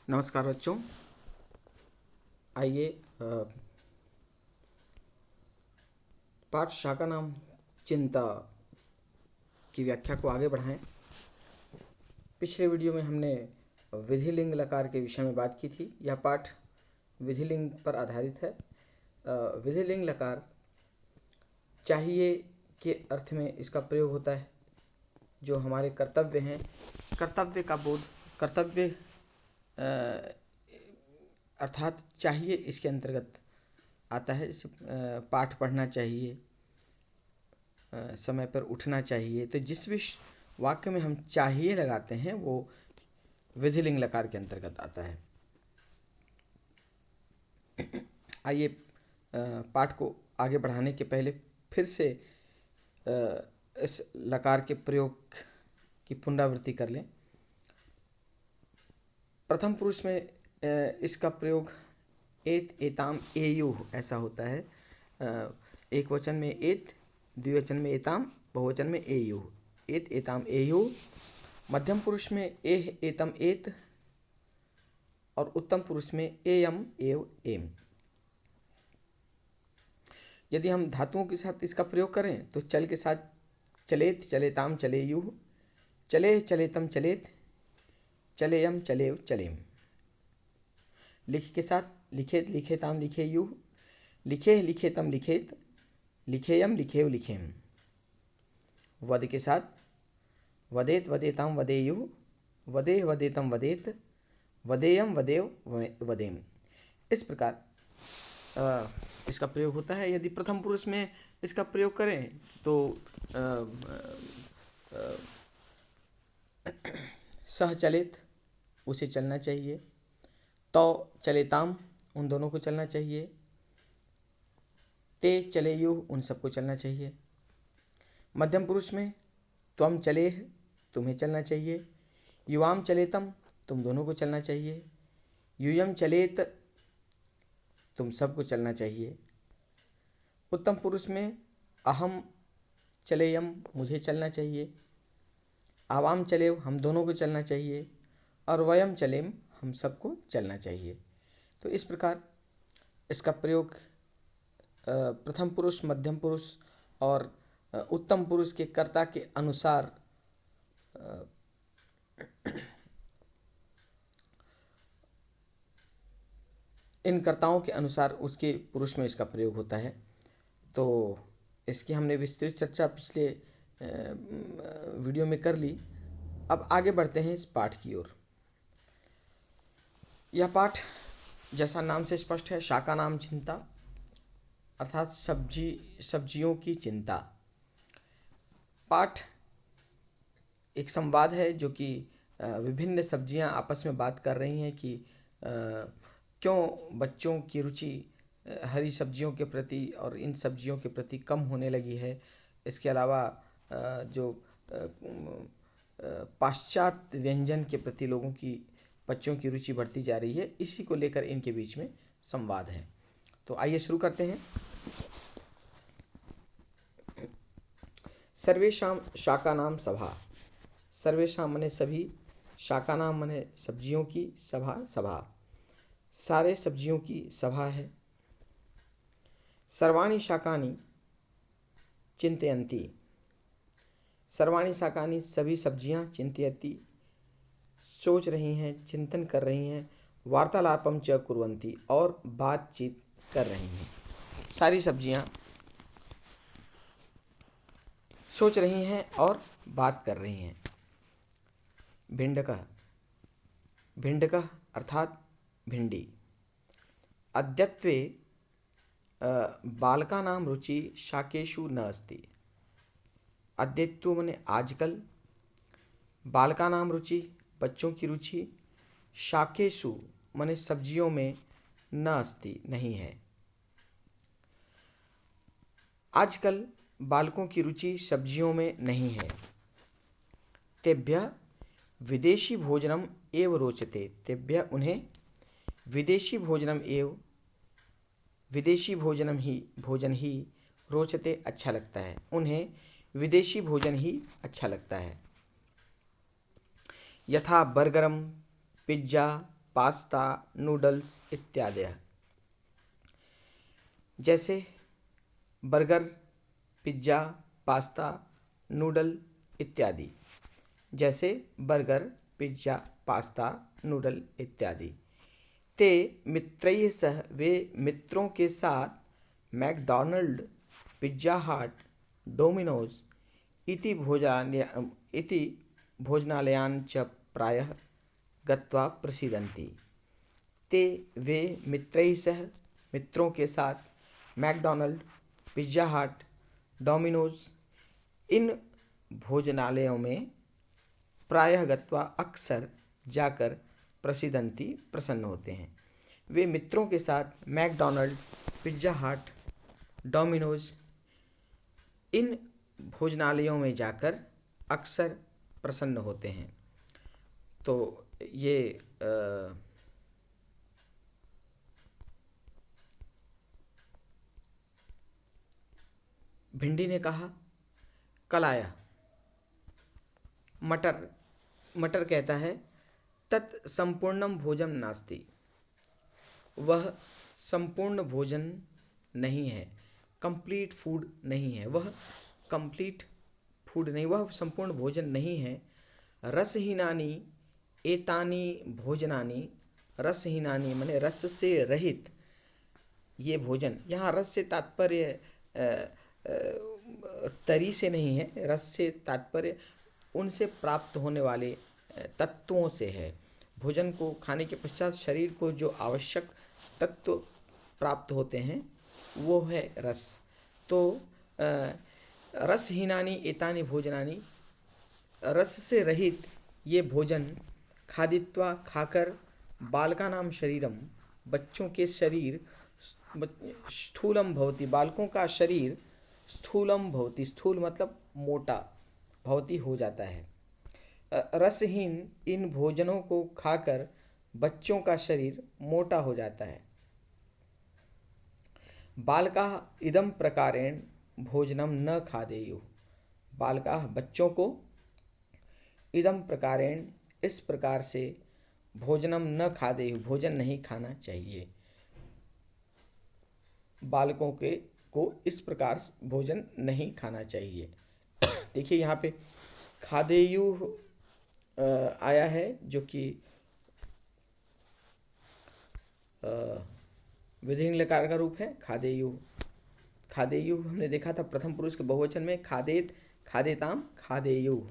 नमस्कार बच्चों। आइए पाठ शाखा नाम चिंता की व्याख्या को आगे बढ़ाएं। पिछले वीडियो में हमने विधिलिंग लकार के विषय में बात की थी। यह पाठ विधिलिंग पर आधारित है। विधिलिंग लकार चाहिए के अर्थ में इसका प्रयोग होता है। जो हमारे कर्तव्य हैं, कर्तव्य का बोध, कर्तव्य अर्थात चाहिए इसके अंतर्गत आता है। जैसे पाठ पढ़ना चाहिए, समय पर उठना चाहिए। तो जिस भी वाक्य में हम चाहिए लगाते हैं वो विधिलिंग लकार के अंतर्गत आता है। आइए पाठ को आगे बढ़ाने के पहले फिर से इस लकार के प्रयोग की पुनरावृत्ति कर लें। प्रथम पुरुष में इसका प्रयोग एत, एताम, एयुः ऐसा होता है। एक वचन में एत, द्विवचन में एताम, बहुवचन में एयुः। एत, एताम, एयुः। मध्यम पुरुष में एह, एतम, एत और उत्तम पुरुष में एयम, एव, एम। यदि हम धातुओं के साथ इसका प्रयोग करें तो चल के साथ चलेत, चलेताम, चलेयुः, चले, चलेतम, चलेत, चलेयम, चलेव, चलेम। लिख के साथ लिखेत, लिखेताम, लिखेयुः, लिखे, लिखेतम, लिखेत, लिखेयम, लिखेव, लिखेम। वद के साथ वदेत, वदेताम, वदेयुः, वदेह, वदेतम, वदेत, वदेयम, वदेव, वदेम। इस प्रकार इसका प्रयोग होता है। यदि प्रथम पुरुष में इसका प्रयोग करें तो सह चलित, उसे चलना चाहिए। तो चलेताम, उन दोनों को चलना चाहिए। ते चलेयुः, उन सबको चलना चाहिए। मध्यम पुरुष में त्वम चलेह, तुम्हें चलना चाहिए। युवाम चलेतम, तुम दोनों को चलना चाहिए। यूयम चलेत, तुम सबको चलना चाहिए। उत्तम पुरुष में अहम चलेयम, मुझे चलना चाहिए। आवाम चलेव, हम दोनों को चलना चाहिए। और वयम चलेम, हम सबको चलना चाहिए। तो इस प्रकार इसका प्रयोग प्रथम पुरुष, मध्यम पुरुष और उत्तम पुरुष के कर्ता के अनुसार इन कर्ताओं के अनुसार उसके पुरुष में इसका प्रयोग होता है। तो इसकी हमने विस्तृत चर्चा पिछले वीडियो में कर ली। अब आगे बढ़ते हैं इस पाठ की ओर। यह पाठ जैसा नाम से स्पष्ट है, शाका नाम चिंता अर्थात सब्जियों की चिंता। पाठ एक संवाद है जो कि विभिन्न सब्जियां आपस में बात कर रही हैं कि क्यों बच्चों की रुचि हरी सब्जियों के प्रति और इन सब्जियों के प्रति कम होने लगी है। इसके अलावा जो पाश्चात्य व्यंजन के प्रति लोगों की, बच्चों की रुचि बढ़ती जा रही है, इसी को लेकर इनके बीच में संवाद है। तो आइए शुरू करते हैं। सर्वेषां शाकानां सभा। सर्वेषां मने सभी, शाकानां मने सब्जियों की, सभा सभा, सारे सब्जियों की सभा है। सर्वाणि शाकानि चिंतयन्ति। सर्वाणि शाकानि, सभी सब्जियां, चिंतयन्ति, सोच रही हैं, चिंतन कर रही हैं। वार्तालापम च कुर्वन्ति, और बातचीत कर रही हैं। सारी सब्जियां सोच रही हैं और बात कर रही हैं। भिंडकः, भिंडकः अर्थात भिंडी। अद्यत्वे बालकानां रुचि शाकेषु न अस्ति। अद्यत्व मने आजकल, बालकानां रुचि बच्चों की रुचि, शाकेषु मने सब्जियों में, न अस्ति नहीं है। आजकल बालकों की रुचि सब्जियों में नहीं है। तेभ्यः विदेशी भोजनम एव रोचते। तेभ्यः उन्हें विदेशी भोजनम एव, विदेशी भोजन ही रोचते अच्छा लगता है। उन्हें विदेशी भोजन ही अच्छा लगता है। यथा बर्गरम, पिज्जा, पास्ता नूडल्स इत्यादि। जैसे बर्गर पिज्ज़ा पास्ता नूडल इत्यादि। जैसे बर्गर पिज्ज़ा पास्ता नूडल इत्यादि। ते मित्रैः सह, वे मित्रों के साथ मैकडॉनल्ड पिज्ज़ा हट डोमिनोज इति भोजनालयान् च प्रायः गत्वा प्रसीदन्ति। ते वे मित्रैः सह, मित्रों के साथ मैकडॉनल्ड पिज्ज़ा हट डोमिनोज इन भोजनालयों में प्रायः गत्वा अक्सर जाकर प्रसिद्धंती प्रसन्न होते हैं। वे मित्रों के साथ मैकडॉनल्ड पिज्ज़ा हट डोमिनोज इन भोजनालयों में जाकर अक्सर प्रसन्न होते हैं। तो ये भिंडी ने कहा कल आया। मटर कहता है तत् संपूर्णम भोजन नास्ति, वह संपूर्ण भोजन नहीं है, कंप्लीट फूड नहीं है, वह कंप्लीट फूड नहीं, वह संपूर्ण भोजन नहीं है। रसहीनानि एतानि भोजनानि, रसहीनानि माने रस से रहित ये भोजन। यहाँ रस से तात्पर्य तरी से नहीं है, रस से तात्पर्य उनसे प्राप्त होने वाले तत्वों से है। भोजन को खाने के पश्चात शरीर को जो आवश्यक तत्व प्राप्त होते हैं वो है रस। तो रसहीनानि एतानि भोजनानि, रस से रहित ये भोजन खादित्वा खाकर बालकानां शरीरम, बच्चों के शरीर स्थूलम भवति, बालकों का शरीर स्थूलम भवति, स्थूल मतलब मोटा, भवति हो जाता है। रसहीन इन भोजनों को खाकर बच्चों का शरीर मोटा हो जाता है। बालकाः इदं प्रकारेण भोजनम न खादेयुः, बालकाः बच्चों को इदं प्रकारेण इस प्रकार से भोजनम न खादेयुः भोजन नहीं खाना चाहिए। बालकों को इस प्रकार भोजन नहीं खाना चाहिए। देखिए यहाँ पे खादेयुः आया है जो कि विधिलिंग लकार का रूप है। खादेयुः, खादेयुः हमने देखा था प्रथम पुरुष के बहुवचन में खादेत खादेताम खादेयुः।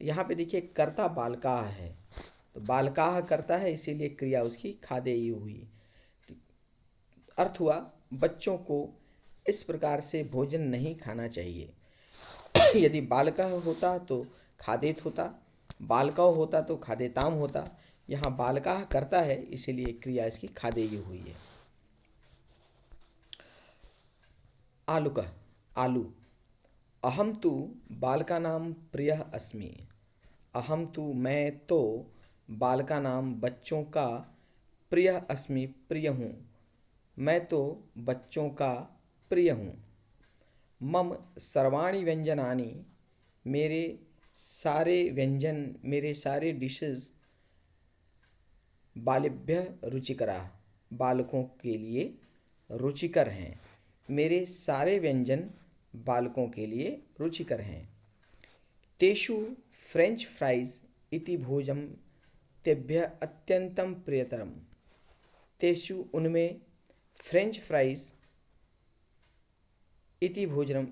यहाँ पे देखिए कर्ता बालकाः है, तो बालकाः करता है इसीलिए क्रिया उसकी खादेयुः हुई। अर्थ हुआ बच्चों को इस प्रकार से भोजन नहीं खाना चाहिए। यदि बालकाः होता तो खादेत होता, बालकाः होता तो खादेताम होता। यहाँ बालकाः करता है इसीलिए क्रिया इसकी खादेयुः हुई है। आलुकः, आलू। अहम तु बालकानां प्रियः अस्मि, अहम तु मैं तो बालकानां बच्चों का प्रियः अस्मि प्रिय हूँ, मैं तो बच्चों का प्रिय हूँ। मम सर्वाणि व्यंजनानि, मेरे सारे व्यंजन, मेरे सारे डिशेस बालेभ्यः रुचिकराः, बालकों के लिए रुचिकर हैं। मेरे सारे व्यंजन बालकों के लिए रुचिकर हैं। तेषु फ्रेंच फ्राइज इति भोजनं तेभ्यः अत्यंतं प्रियतरम, तेषु उनमें फ्रेंच फ्राइज इति भोजनम,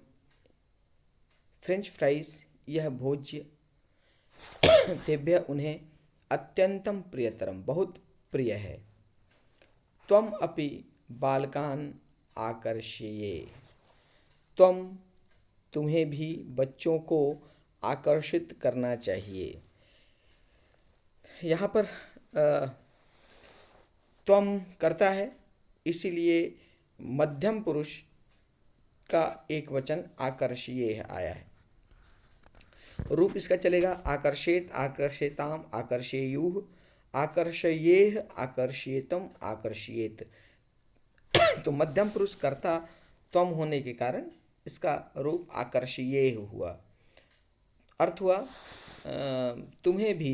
फ्रेंच फ्राइज यह भोज्य तेभ्यः उन्हें अत्यंतम प्रियतरम बहुत प्रिय है। त्वम अपि बालकान आकर्षये, तुम्हें भी बच्चों को आकर्षित करना चाहिए। यहाँ पर त्वम करता है इसीलिए मध्यम पुरुष का एक वचन आकर्षीय आया है। रूप इसका चलेगा आकर्षेत आकर्षेताम आकर्षेयुः आकर्षयेह आकर्षयेतम आकर्षयेत। तो मध्यम पुरुष कर्ता त्वम होने के कारण इसका रूप आकर्षयेह हुआ। अर्थ हुआ तुम्हें भी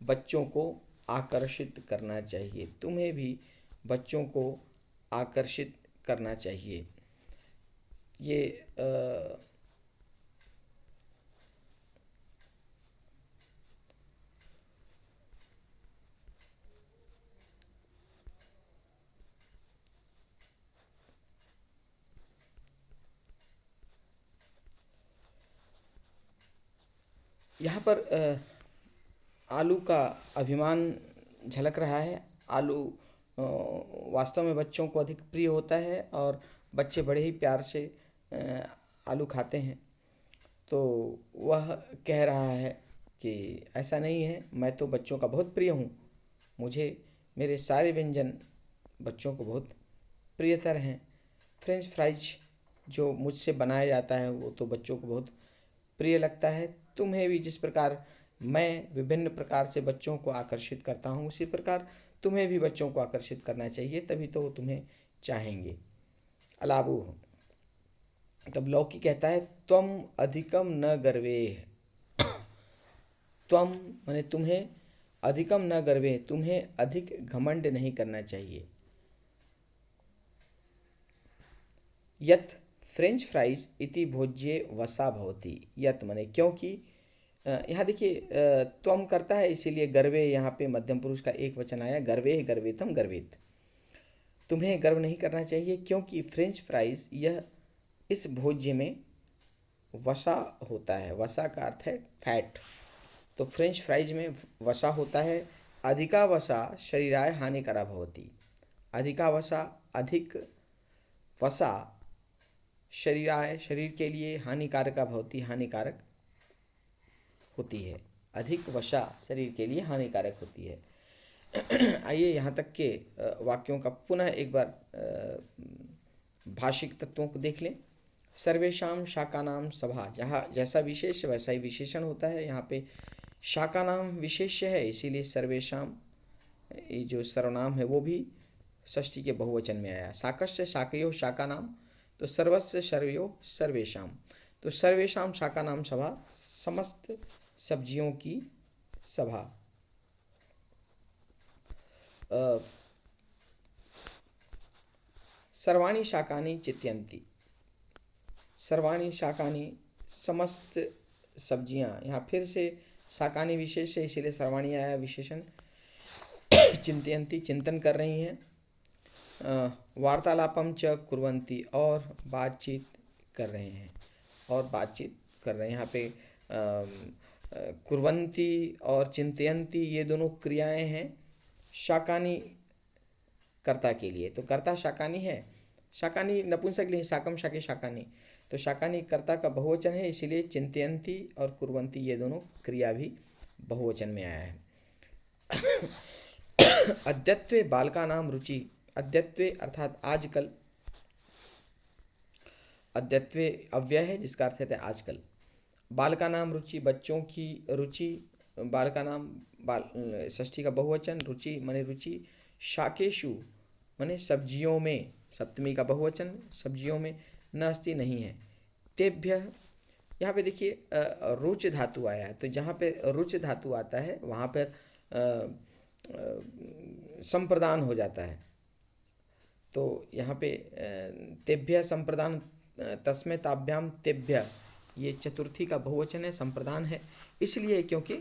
बच्चों को आकर्षित करना चाहिए। तुम्हें भी बच्चों को आकर्षित करना चाहिए। ये यहाँ पर आलू का अभिमान झलक रहा है। आलू वास्तव में बच्चों को अधिक प्रिय होता है और बच्चे बड़े ही प्यार से आलू खाते हैं। तो वह कह रहा है कि ऐसा नहीं है, मैं तो बच्चों का बहुत प्रिय हूँ, मुझे मेरे सारे व्यंजन बच्चों को बहुत प्रियतर हैं। फ्रेंच फ्राइज जो मुझसे बनाया जाता है वो तो बच्चों को बहुत प्रिय लगता है। तुम्हें भी जिस प्रकार मैं विभिन्न प्रकार से बच्चों को आकर्षित करता हूँ, उसी प्रकार तुम्हें भी बच्चों को आकर्षित करना चाहिए, तभी तो वो तुम्हें चाहेंगे। अलाबू तब लौकी कहता है त्वम अधिकम न गर्वेह। त्वम माने तुम्हें, अधिकम न गर्वेह तुम्हें अधिक घमंड नहीं करना चाहिए। यत फ्रेंच फ्राइज इति भोज्ये वसा भवति। यत माने क्योंकि, यहाँ देखिए त्वम करता है इसीलिए गर्वे यहाँ पे मध्यम पुरुष का एक वचन आया, गर्वे गर्वेतम गर्वेत। तुम्हें गर्व नहीं करना चाहिए क्योंकि फ्रेंच फ्राइज यह इस भोज्य में वसा होता है। वसा का अर्थ है फैट, तो फ्रेंच फ्राइज में वसा होता है। अधिका वसा शरीराय हानिकरा भवति। अधिका वसा, अधिक वसा शरीराय शरीर के लिए हानिकारका भवति, हानिकारक होती है। अधिक वसा शरीर के लिए हानिकारक होती है। आइए यहाँ तक के वाक्यों का पुनः एक बार भाषिक तत्वों को देख लें। सर्वेशाम शाकानाम सभा, जहाँ जैसा विशेष वैसा ही विशेषण होता है। यहाँ पे शाकानाम विशेष्य है, इसीलिए सर्वेशाम ये जो सर्वनाम है वो भी षष्ठी के बहुवचन में आया। शाकस्य शाकयो शाकानाम, तो सर्वस्य सर्वयो सर्वेशाम, तो सर्वेशाम शाकानाम सभा, समस्त सब्जियों की सभा। सर्वाणी शाकानि चित्यंती, सर्वाणी शाकानि समस्त सब्जियां, यहाँ फिर से शाकानि विशेष है इसीलिए सर्वाणी आया विशेषण। चिंतयंती चिंतन कर रही हैं। वार्तालापम च कुर्वन्ति और बातचीत कर रहे हैं, और बातचीत कर रहे हैं। यहाँ पे कुर्वन्ति और चिंतयंती ये दोनों क्रियाएं हैं शाकानी कर्ता के लिए। तो कर्ता शाकानी है, शाकानी नपुंसक लिए शाकम शाके शाकानी, तो शाकानी कर्ता का बहुवचन है, इसीलिए चिंतयंती और कुर्वन्ति ये दोनों क्रिया भी बहुवचन में आया है। अद्यत्वे बालका नाम रुचि, अद्यत्वे अर्थात आजकल, अद्यत्वे अव्यय है जिसका अर्थ है आजकल। बालका नाम रुचि बच्चों की रुचि, बालका नाम बाल षष्ठी का बहुवचन, रुचि माने रुचि, शाकेशु माने सब्जियों में, सप्तमी का बहुवचन, सब्जियों में, न अस्ति नहीं है। तेभ्य यहाँ पे देखिए रुच धातु आया है, तो जहाँ पे रुच धातु आता है वहाँ पर संप्रदान हो जाता है। तो यहाँ पे तेभ्य संप्रदान, तस्मै ताभ्याम तेभ्य, ये चतुर्थी का बहुवचन है, संप्रदान है इसलिए क्योंकि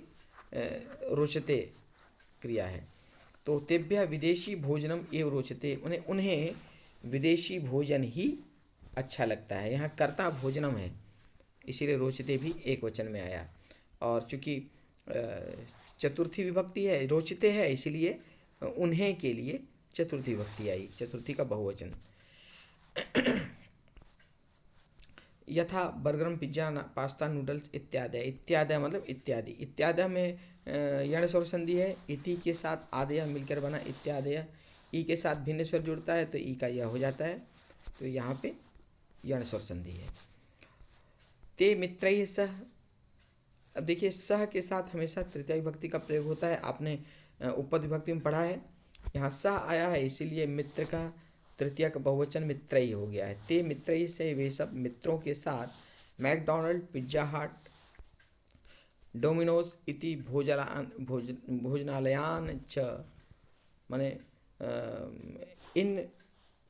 रोचते क्रिया है। तो तेभ्य विदेशी भोजनम एव रोचते, उन्हें विदेशी भोजन ही अच्छा लगता है। यहाँ कर्ता भोजनम है इसीलिए रोचते भी एक वचन में आया, और चूँकि चतुर्थी विभक्ति है, रोचते है इसीलिए उन्हें के लिए चतुर्थी विभक्ति आई, चतुर्थी का बहुवचन। यथा बर्गरम पिज्जा पास्ता नूडल्स इत्यादि, इत्यादि मतलब इत्यादि, इत्यादि में यण स्वर संधि है, इति के साथ आदय मिलकर बना इत्यादय, ई के साथ भिन्न स्वर जुड़ता है तो ई का यह हो जाता है, तो यहाँ पे यण स्वर संधि है। ते मित्रैः सह, अब देखिए सह के साथ हमेशा तृतीया विभक्ति का प्रयोग होता है, आपने उपपद विभक्ति में पढ़ा है। यहाँ सह आया है इसीलिए मित्र का तृतीया का बहुवचन मित्रैः हो गया है। ते मित्रैः से वे सब मित्रों के साथ मैकडोनल्ड, पिज्जा हट डोमिनोज इति भोजनालयान च, माने इन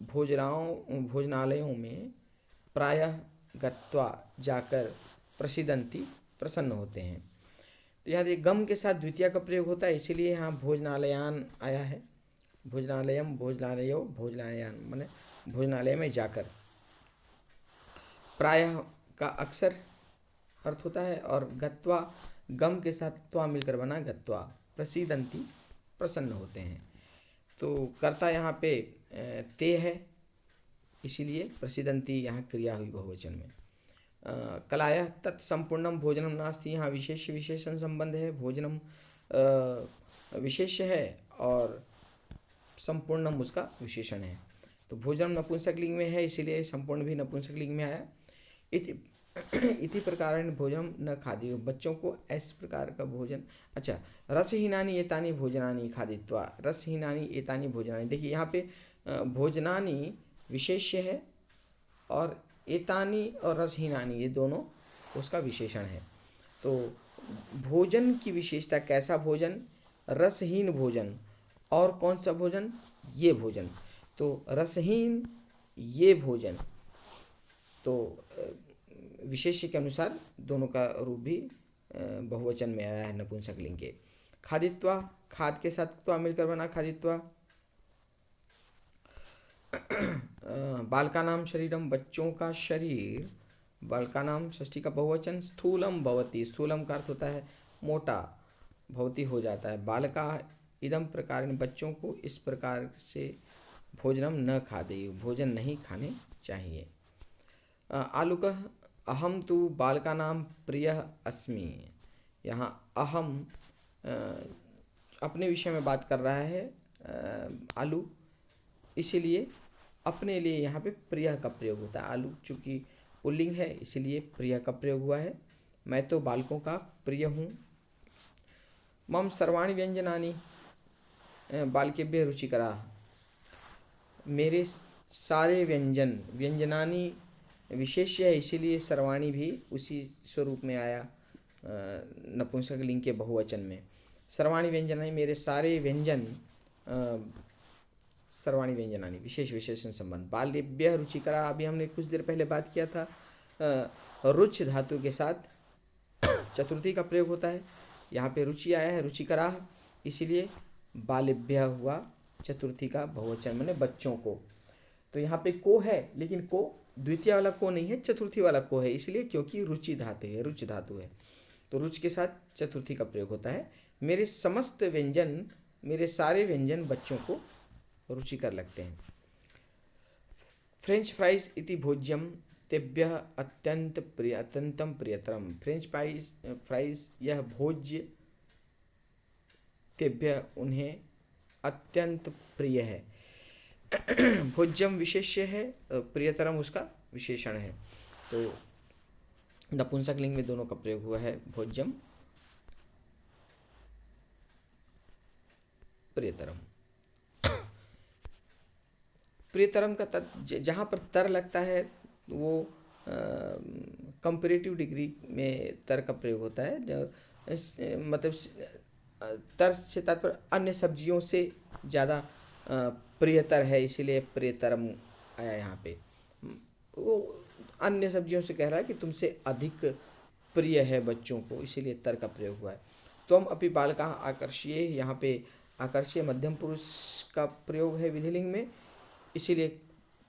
भोजनालयों में प्रायः गत्वा जाकर प्रसिदंती प्रसन्न होते हैं। तो यहाँ देखिए गम के साथ द्वितीय का प्रयोग होता है, इसीलिए यहाँ भोजनालयान आया है। भोजनालयम, भोजनालयो, भोजनालयान माने भोजनालय में जाकर। प्रायः का अक्सर अर्थ होता है, और गत्वा गम के साथ त्वा मिलकर बना गत्वा, प्रसिदंती प्रसन्न होते हैं। तो कर्ता यहाँ पे ते है, इसीलिए प्रसिदंती यहाँ क्रिया हुई बहुवचन में। कलाया तत्संपूर्णम भोजनम नास्ति, यहाँ विशेष विशेषण संबंध है। भोजनम विशेष्य है और संपूर्णम उसका विशेषण है। तो भोजनम नपुंसकलिंग में है, इसीलिए संपूर्ण भी नपुंसकलिंग में आया। इति प्रकार भोजनम न खादियो, बच्चों को इस प्रकार का भोजन। अच्छा, रसहीनानि एतानि भोजनानि खादित्वा, रसहीनानि एतानि भोजनानि, देखिए यहाँ पे भोजनानि विशेष्य है और एतानि और रसहीनानि ये दोनों उसका विशेषण है। तो भोजन की विशेषता, कैसा भोजन? रसहीन भोजन। और कौन सा भोजन? ये भोजन। तो रसहीन ये भोजन, तो विशेष्य के अनुसार दोनों का रूप भी बहुवचन में आया है नपुंसकलिंग के। खादित्वा, खाद के साथ त्वा मिलकर बना खादित्वा। बालकानाम शरीरम, बच्चों का शरीर। बालकानाम षष्ठी का बहुवचन। स्थूलम भवति, स्थूलम का अर्थ होता है मोटा, भवति हो जाता है। बालका इदम प्रकार, बच्चों को इस प्रकार से भोजनम न खादेयु, भोजन नहीं खाने चाहिए। आलुकः अहम तु बालकानां प्रियः अस्मि, यहाँ अहम अपने विषय में बात कर रहा है आलू, इसीलिए अपने लिए यहाँ पे प्रिय का प्रयोग होता है। आलू चूँकि पुल्लिंग है, इसीलिए प्रिय का प्रयोग हुआ है। मैं तो बालकों का प्रिय हूँ। मम सर्वाणि व्यंजनानि बालकेभ्यः रुचिकराः, मेरे सारे व्यंजन, व्यंजनानि विशेष्य है, इसीलिए सर्वाणी भी उसी स्वरूप में आया नपुंसकलिंग के बहुवचन में। सर्वाणी व्यंजनानि, मेरे सारे व्यंजन, सर्वाणी व्यंजनानि विशेष विशेषण संबंध। बालेभ्यः रुचिकरा, अभी हमने कुछ देर पहले बात किया था, रुच धातु के साथ चतुर्थी का प्रयोग होता है। यहाँ पे रुचि आया है, रुचिकरा, इसीलिए बालेभ्यः हुआ चतुर्थी का बहुवचन, माने बच्चों को। तो यहाँ पे को है, लेकिन को द्वितीय वाला को नहीं है, चतुर्थी वाला को है, इसलिए क्योंकि रुचि धातु है, रुच धातु है, तो रुच के साथ चतुर्थी का प्रयोग होता है। मेरे समस्त व्यंजन, मेरे सारे व्यंजन बच्चों को रुचिकर लगते हैं। फ्रेंच फ्राइज इति भोज्यम तेभ्यः अत्यंतम प्रियतरम, फ्रेंच फ्राइज यह भोज्य तेभ्यः उन्हें अत्यंत प्रिय है। भोज्यम विशेष्य है, प्रियतरम उसका विशेषण है। तो नपुंसकलिंग में दोनों का प्रयोग हुआ है, भोज्यम प्रियतरम। प्रियतरम का जहाँ पर तर लगता है वो कंपैरेटिव डिग्री में तर का प्रयोग होता है। मतलब तर से तात्पर्य अन्य सब्जियों से ज़्यादा प्रियतर है, इसीलिए प्रियतरम आया यहाँ पे। वो अन्य सब्जियों से कह रहा है कि तुमसे अधिक प्रिय है बच्चों को, इसीलिए तर का प्रयोग हुआ है। त्वम अपि बालकाः आकर्ष्य, यहाँ पे आकर्ष्य मध्यम पुरुष का प्रयोग है विधिलिंग में, इसीलिए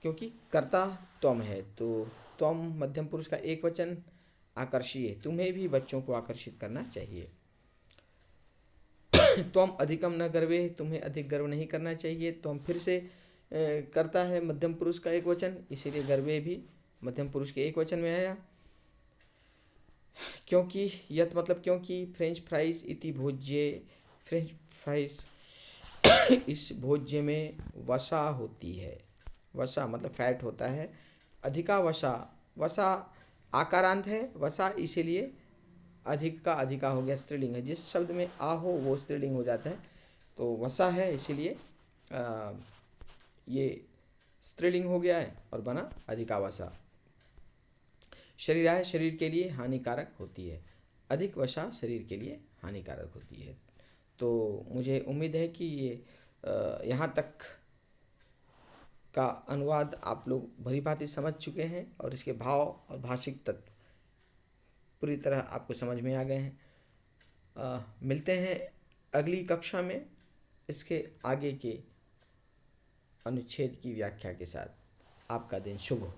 क्योंकि कर्ता त्वम है, तो त्वम मध्यम पुरुष का एक वचन, आकर्षीय, तुम्हें भी बच्चों को आकर्षित करना चाहिए। त्वम अधिकम न गर्वे, तुम्हें अधिक गर्व नहीं करना चाहिए। त्वम फिर से करता है मध्यम पुरुष का एक वचन, इसीलिए गर्वे भी मध्यम पुरुष के एक वचन में आया। क्योंकि यत मतलब क्योंकि फ्रेंच फ्राइज इति भोज्ये, फ्रेंच फ्राइज इस भोज्य में वसा होती है। वसा मतलब फैट होता है। अधिका वसा, वसा आकारांत है, वसा इसीलिए अधिक का अधिका हो गया, स्त्रीलिंग है। जिस शब्द में आ हो वो स्त्रीलिंग हो जाता है, तो वसा है इसीलिए ये स्त्रीलिंग हो गया है और बना अधिकावसा। शरीराय, शरीर के लिए हानिकारक होती है। अधिक वसा शरीर के लिए हानिकारक होती है। तो मुझे उम्मीद है कि ये यहाँ तक का अनुवाद आप लोग भली भांति समझ चुके हैं और इसके भाव और भाषिक तत्व पूरी तरह आपको समझ में आ गए हैं। मिलते हैं अगली कक्षा में इसके आगे के अनुच्छेद की व्याख्या के साथ। आपका दिन शुभ हो।